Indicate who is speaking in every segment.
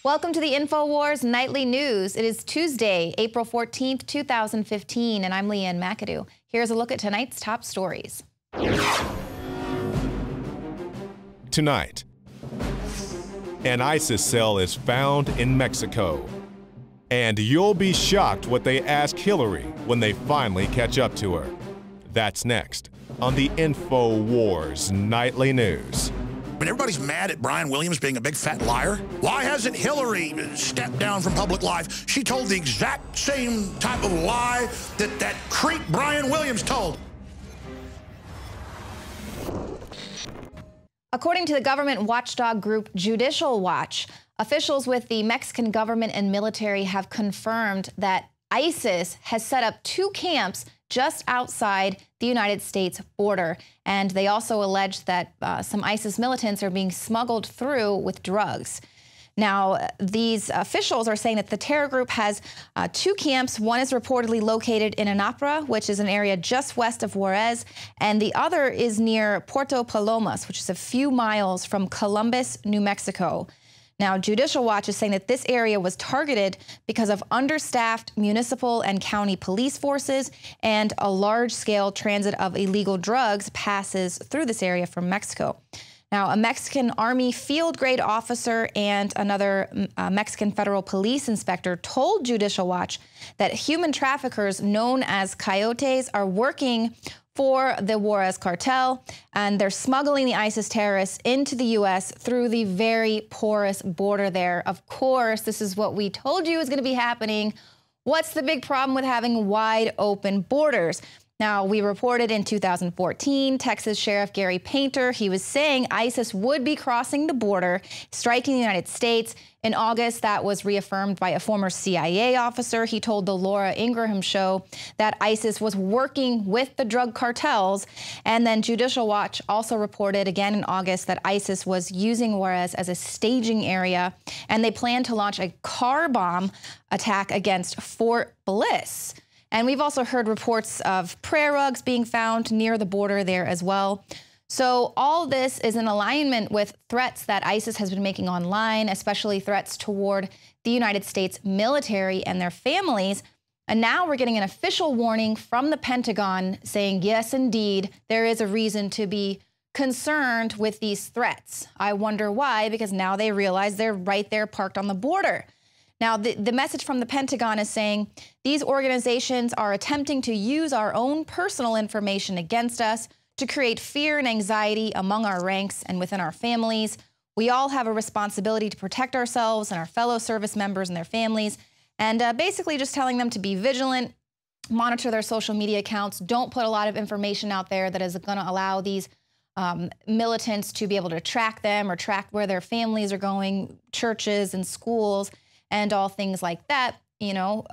Speaker 1: Welcome to the INFOWARS Nightly News. It is Tuesday, April 14th, 2015, and I'm Leanne McAdoo. Here's a look at tonight's top stories.
Speaker 2: Tonight, an ISIS cell is found in Mexico. And you'll be shocked what they ask Hillary when they finally catch up to her. That's next on the INFOWARS Nightly News.
Speaker 3: When everybody's mad at Brian Williams being a big fat liar, why hasn't Hillary stepped down from public life? She told the exact same type of lie that creep Brian Williams told.
Speaker 1: According to the government watchdog group Judicial Watch, officials with the Mexican government and military have confirmed that ISIS has set up 2 camps just outside the United States border. And they also allege that some ISIS militants are being smuggled through with drugs. Now, these officials are saying that the terror group has 2 camps. One is reportedly located in Anapra, which is an area just west of Juarez, and the other is near Puerto Palomas, which is a few miles from Columbus, New Mexico. Now, Judicial Watch is saying that this area was targeted because of understaffed municipal and county police forces, and a large-scale transit of illegal drugs passes through this area from Mexico. Now, a Mexican Army field-grade officer and another Mexican federal police inspector told Judicial Watch that human traffickers known as coyotes are working for the Juarez cartel, and they're smuggling the ISIS terrorists into the U.S. through the very porous border there. Of course, this is what we told you is going to be happening. What's the big problem with having wide open borders? Now, we reported in 2014, Texas Sheriff Gary Painter, he was saying ISIS would be crossing the border, striking the United States. In August, that was reaffirmed by a former CIA officer. He told the Laura Ingraham show that ISIS was working with the drug cartels. And then Judicial Watch also reported again in August that ISIS was using Juarez as a staging area, and they plan to launch a car bomb attack against Fort Bliss. And we've also heard reports of prayer rugs being found near the border there as well. So all this is in alignment with threats that ISIS has been making online, especially threats toward the United States military and their families. And now we're getting an official warning from the Pentagon saying, yes, indeed, there is a reason to be concerned with these threats. I wonder why, because now they realize they're right there parked on the border. Now, the message from the Pentagon is saying these organizations are attempting to use our own personal information against us to create fear and anxiety among our ranks and within our families. We all have a responsibility to protect ourselves and our fellow service members and their families, and basically just telling them to be vigilant, monitor their social media accounts, don't put a lot of information out there that is going to allow these militants to be able to track them or track where their families are going, churches and schools, and all things like that. You know,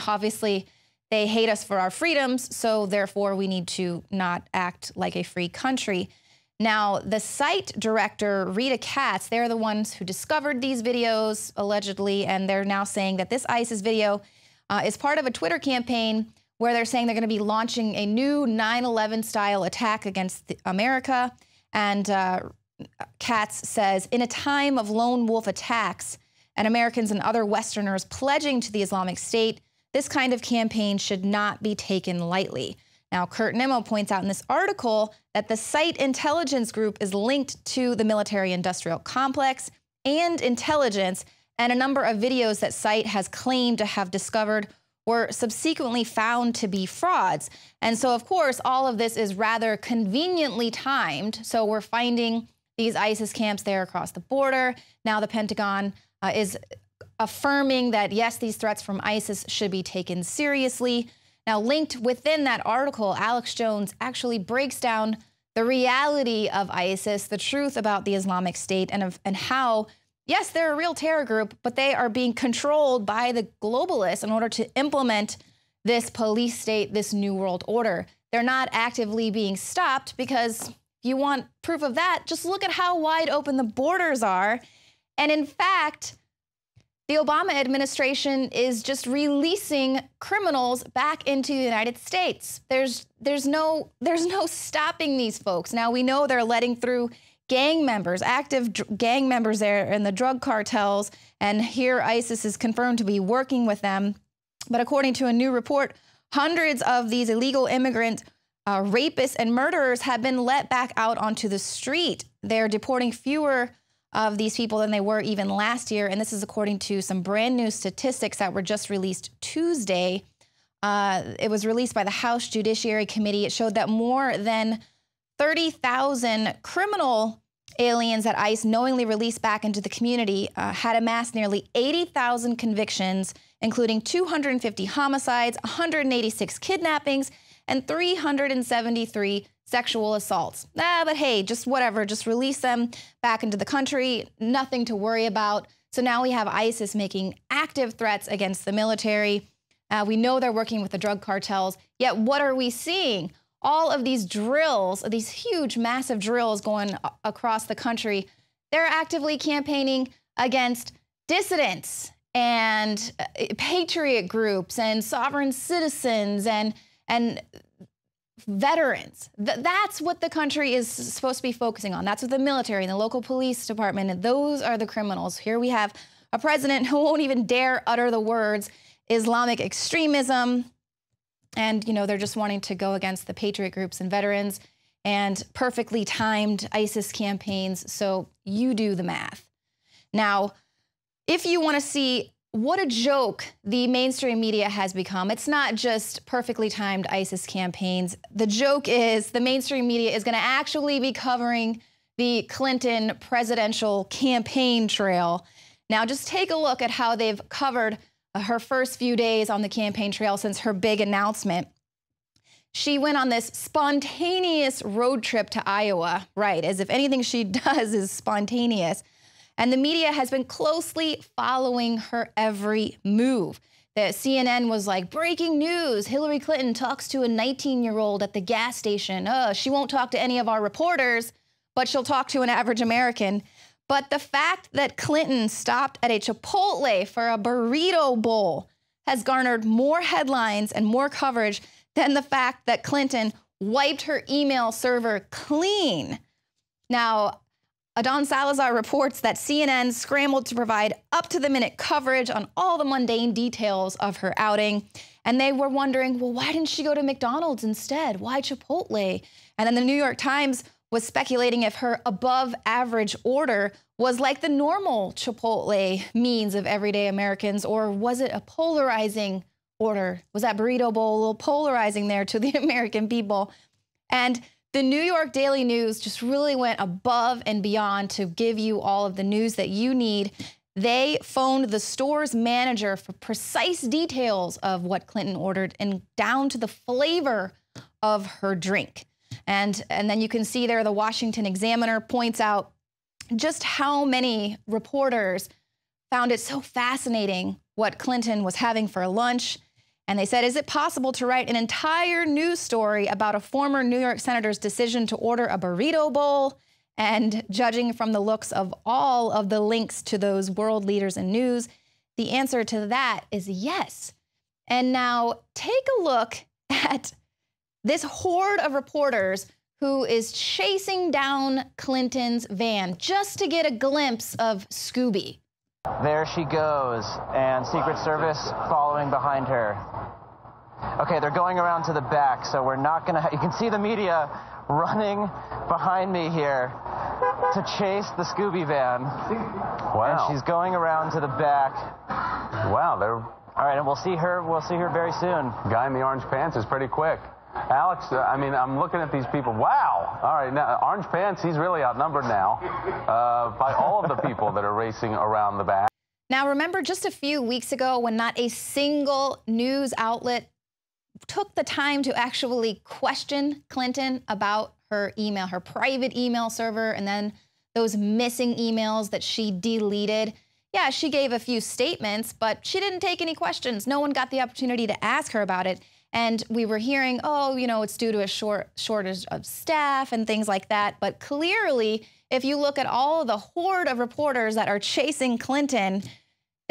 Speaker 1: obviously they hate us for our freedoms, so therefore we need to not act like a free country. Now, the site director, Rita Katz, they're the ones who discovered these videos, allegedly, and they're now saying that this ISIS video is part of a Twitter campaign where they're saying they're going to be launching a new 9/11 style attack against America. And Katz says, in a time of lone wolf attacks and Americans and other Westerners pledging to the Islamic State, this kind of campaign should not be taken lightly. Now, Kurt Nimmo points out in this article that the site intelligence group is linked to the military-industrial complex and intelligence, and a number of videos that site has claimed to have discovered were subsequently found to be frauds. And so, of course, all of this is rather conveniently timed. So we're finding these ISIS camps there across the border. Now the Pentagon is affirming that, yes, these threats from ISIS should be taken seriously. Now, linked within that article, Alex Jones actually breaks down the reality of ISIS, the truth about the Islamic State, and how, yes, they're a real terror group, but they are being controlled by the globalists in order to implement this police state, this new world order. They're not actively being stopped because if you want proof of that, just look at how wide open the borders are. And in fact, the Obama administration is just releasing criminals back into the United States. There's no stopping these folks. Now, we know they're letting through gang members, active gang members there in the drug cartels, and here ISIS is confirmed to be working with them. But according to a new report, hundreds of these illegal immigrant rapists and murderers have been let back out onto the street. They're deporting fewer of these people than they were even last year, and this is according to some brand new statistics that were just released Tuesday. It was released by the House Judiciary Committee. It showed that more than 30,000 criminal aliens that ICE knowingly released back into the community had amassed nearly 80,000 convictions, including 250 homicides, 186 kidnappings, and 373 sexual assaults. But hey, just whatever, just release them back into the country, nothing to worry about. So now we have ISIS making active threats against the military. We know they're working with the drug cartels, yet what are we seeing? All of these drills, these huge, massive drills going across the country, they're actively campaigning against dissidents and patriot groups and sovereign citizens and veterans. That's what the country is supposed to be focusing on. That's what the military and the local police department, and those are the criminals. Here we have a president who won't even dare utter the words Islamic extremism. And, you know, they're just wanting to go against the patriot groups and veterans and perfectly timed ISIS campaigns. So you do the math. Now, if you want to see what a joke the mainstream media has become, it's not just perfectly timed ISIS campaigns. The joke is the mainstream media is going to actually be covering the Clinton presidential campaign trail. Now, just take a look at how they've covered her first few days on the campaign trail since her big announcement. She went on this spontaneous road trip to Iowa, right, as if anything she does is spontaneous. And the media has been closely following her every move. The CNN was like, breaking news, Hillary Clinton talks to a 19-year-old at the gas station. She won't talk to any of our reporters, but she'll talk to an average American. But the fact that Clinton stopped at a Chipotle for a burrito bowl has garnered more headlines and more coverage than the fact that Clinton wiped her email server clean. Now, Adon Salazar reports that CNN scrambled to provide up-to-the-minute coverage on all the mundane details of her outing. And they were wondering, well, why didn't she go to McDonald's instead? Why Chipotle? And then the New York Times was speculating if her above-average order was like the normal Chipotle means of everyday Americans, or was it a polarizing order? Was that burrito bowl a little polarizing there to the American people? And the New York Daily News just really went above and beyond to give you all of the news that you need. They phoned the store's manager for precise details of what Clinton ordered and down to the flavor of her drink. And then you can see there the Washington Examiner points out just how many reporters found it so fascinating what Clinton was having for lunch. And they said, is it possible to write an entire news story about a former New York senator's decision to order a burrito bowl? And judging from the looks of all of the links to those world leaders in news, the answer to that is yes. And now take a look at this horde of reporters who is chasing down Clinton's van just to get a glimpse of Scooby.
Speaker 4: There she goes, and Secret Service following behind her. Okay, they're going around to the back, so we're not gonna, you can see the media running behind me here to chase the Scooby van.
Speaker 5: Wow.
Speaker 4: And she's going around to the back.
Speaker 5: Wow,
Speaker 4: All right, and we'll see her very soon.
Speaker 5: guy in the orange pants is pretty quick. Alex, I mean, I'm looking at these people. Wow. All right, now, orange pants, he's really outnumbered now by all of the people that are racing around the back.
Speaker 1: Now, remember just a few weeks ago when not a single news outlet took the time to actually question Clinton about her email, her private email server, and then those missing emails that she deleted. Yeah, she gave a few statements, but she didn't take any questions. No one got the opportunity to ask her about it. And we were hearing, oh, you know, it's due to a shortage of staff and things like that. But clearly, if you look at all of the horde of reporters that are chasing Clinton,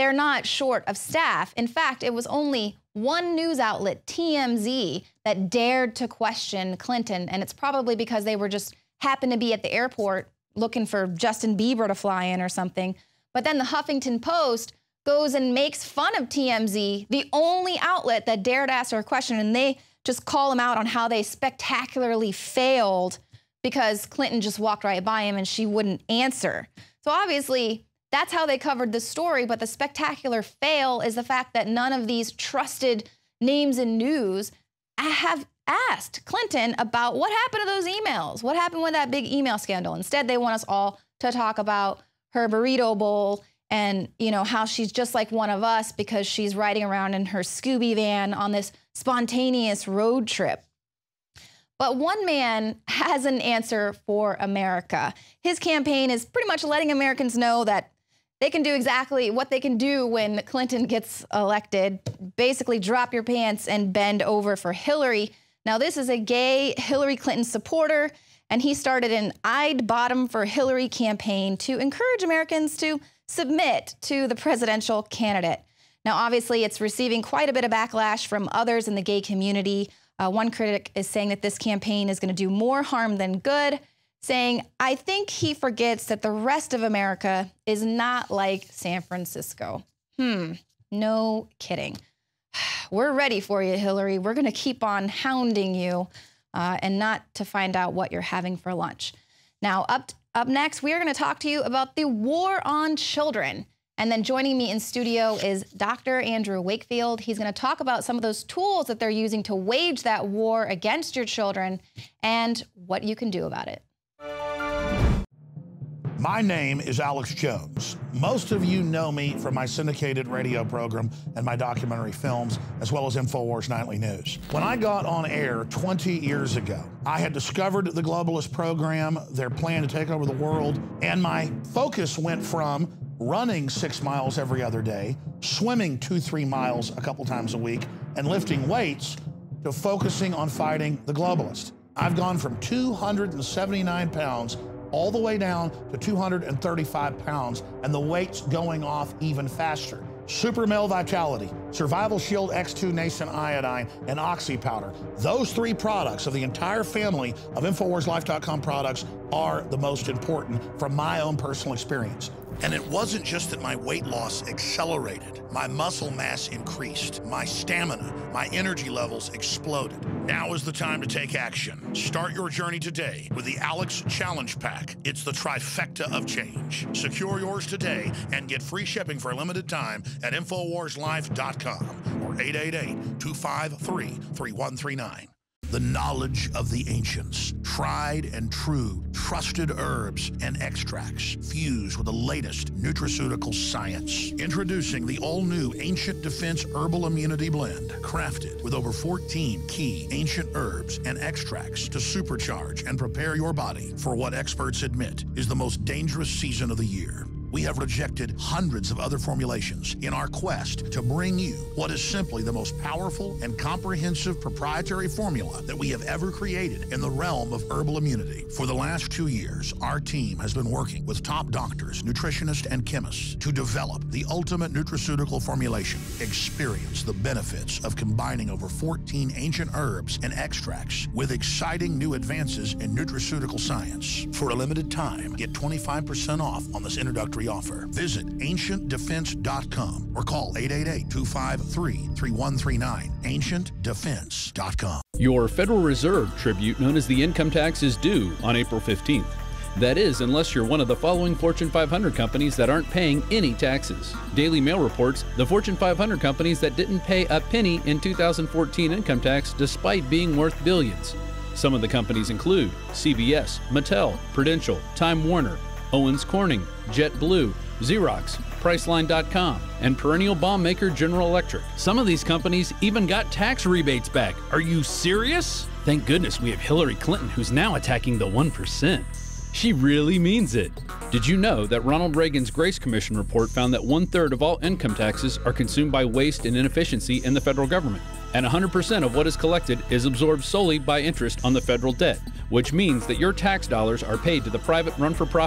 Speaker 1: they're not short of staff. In fact, it was only one news outlet, TMZ, that dared to question Clinton, and it's probably because they were just happened to be at the airport looking for Justin Bieber to fly in or something. But then the Huffington Post goes and makes fun of TMZ, the only outlet that dared ask her a question, and they just call him out on how they spectacularly failed because Clinton just walked right by him and she wouldn't answer. So obviously, that's how they covered the story, but the spectacular fail is the fact that none of these trusted names in news have asked Clinton about what happened to those emails. What happened with that big email scandal? Instead, they want us all to talk about her burrito bowl and, you know, how she's just like one of us because she's riding around in her Scooby van on this spontaneous road trip. But one man has an answer for America. His campaign is pretty much letting Americans know that they can do exactly what they can do when Clinton gets elected. Basically, drop your pants and bend over for Hillary. Now, this is a gay Hillary Clinton supporter, and he started an I'd Bottom for Hillary campaign to encourage Americans to submit to the presidential candidate. Now, obviously, it's receiving quite a bit of backlash from others in the gay community. One critic is saying that this campaign is going to do more harm than good, saying, I think he forgets that the rest of America is not like San Francisco. No kidding. We're ready for you, Hillary. We're going to keep on hounding you and not to find out what you're having for lunch. Now, up next, we are going to talk to you about the war on children. And then joining me in studio is Dr. Andrew Wakefield. He's going to talk about some of those tools that they're using to wage that war against your children and what you can do about it.
Speaker 3: My name is Alex Jones. Most of you know me from my syndicated radio program and my documentary films, as well as INFOWARS Nightly News. When I got on air 20 years ago, I had discovered the globalist program, their plan to take over the world, and my focus went from running 6 miles every other day, swimming 2-3 miles a couple times a week, and lifting weights to focusing on fighting the globalists. I've gone from 279 pounds all the way down to 235 pounds, and the weight's going off even faster. Super Male Vitality, Survival Shield X2 Nascent Iodine, and Oxy Powder. Those 3 products of the entire family of InfoWarsLife.com products are the most important from my own personal experience. And it wasn't just that my weight loss accelerated. My muscle mass increased. My stamina, my energy levels exploded. Now is the time to take action. Start your journey today with the Alex Challenge Pack. It's the trifecta of change. Secure yours today and get free shipping for a limited time at InfoWarsLife.com or 888-253-3139. The knowledge of the ancients, tried and true, trusted herbs and extracts fused with the latest nutraceutical science. Introducing the all-new Ancient Defense Herbal Immunity Blend, crafted with over 14 key ancient herbs and extracts to supercharge and prepare your body for what experts admit is the most dangerous season of the year. We have rejected hundreds of other formulations in our quest to bring you what is simply the most powerful and comprehensive proprietary formula that we have ever created in the realm of herbal immunity. For the last 2 years, our team has been working with top doctors, nutritionists, and chemists to develop the ultimate nutraceutical formulation. Experience the benefits of combining over 14 ancient herbs and extracts with exciting new advances in nutraceutical science. For a limited time, get 25% off on this introductory offer. Visit ancientdefense.com or call 888-253-3139. ancientdefense.com.
Speaker 6: Your Federal Reserve tribute, known as the income tax, is due on April 15th. That is, unless you're one of the following Fortune 500 companies that aren't paying any taxes. Daily Mail reports the Fortune 500 companies that didn't pay a penny in 2014 income tax despite being worth billions. Some of the companies include CBS, Mattel, Prudential, Time Warner, Owens Corning, JetBlue, Xerox, Priceline.com, and perennial bomb maker General Electric. Some of these companies even got tax rebates back. Are you serious? Thank goodness we have Hillary Clinton, who's now attacking the 1%. She really means it. Did you know that Ronald Reagan's Grace Commission report found that 1/3 of all income taxes are consumed by waste and inefficiency in the federal government? And 100% of what is collected is absorbed solely by interest on the federal debt, which means that your tax dollars are paid to the private run-for-profit